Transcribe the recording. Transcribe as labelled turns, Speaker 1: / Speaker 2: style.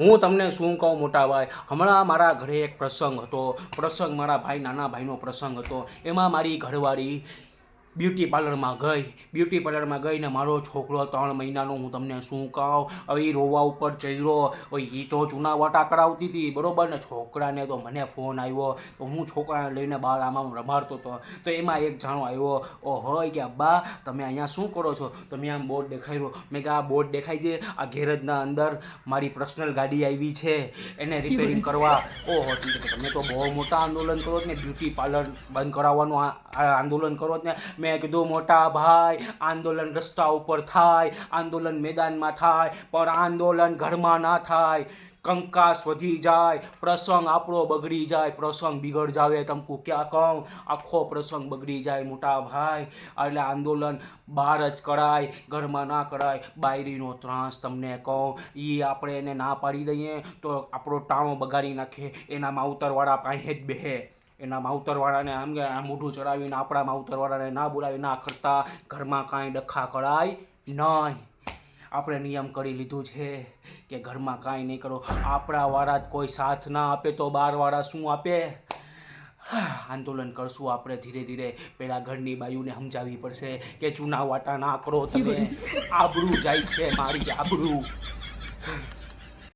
Speaker 1: હું તમને શું કહું મોટા ભાઈ, હમણાં મારા ઘરે એક પ્રસંગ હતો. મારા નાના ભાઈનો પ્રસંગ હતો. એમાં મારી ઘરવાળી બ્યુટી પાર્લરમાં ગઈ ને મારો છોકરો 3 મહિનાનો, હું તમને શું કહું, હવે એ રોવા ઉપર ચડ્યો. એ તો ચૂનાવાટા કરાવતી હતી બરોબર ને. છોકરાને તો મને ફોન આવ્યો તો હું છોકરાને લઈને બહાર આમાં રમાડતો હતો. તો એમાં એક જાણો આવ્યો, ઓ હોય કે અબ્બા તમે અહીંયા શું કરો છો? તો મેં આમ બોર્ડ દેખાડ્યું. મેં કહ્યું આ બોર્ડ દેખાય છે, આ ગેરેજના અંદર મારી પર્સનલ ગાડી આવી છે એને રિપેરિંગ કરવા. ઓહો, તમે તો બહુ મોટા આંદોલન કરો ને, બ્યુટી પાર્લર બંધ કરાવવાનું આંદોલન કરો ને. મેં કીધું મોટા ભાઈ, આંદોલન રસ્તા ઉપર થાય, આંદોલન મેદાનમાં થાય, પણ આંદોલન ઘરમાં ના થાય. કંકાસ વધી જાય, પ્રસંગ આપણો બગડી જાય, પ્રસંગ બિગડ જાવે. તમકુ ક્યાં કહું, આખો પ્રસંગ બગડી જાય મોટા ભાઈ. એટલે આંદોલન બહાર જ કરાય, ઘરમાં ના કરાય. બાયરીનો ત્રાસ તમને કહું, એ આપણે એને ના પાડી દઈએ તો આપણો ટાણો બગાડી નાખે. એના માવતરવાળા પાસે જ બેહે, એના માવતરવાળાને આમ કે આ મોઢું ચડાવીને આપણા માવતરવાળાને ના બોલાવી ના કરતા ઘરમાં કાંઈ ડખા કરાય નહીં. આપણે નિયમ કરી લીધું છે કે ઘરમાં કાંઈ નહીં કરો. આપણા વાળા જ કોઈ સાથ ના આપે તો બહારવાળા શું આપે? આંદોલન કરશું આપણે ધીરે ધીરે. પેલા ઘરની બાયુને સમજાવવી પડશે કે ચૂના વાટા ના કરો તમે. આબરૂ જાય છે મારી, આબરૂ.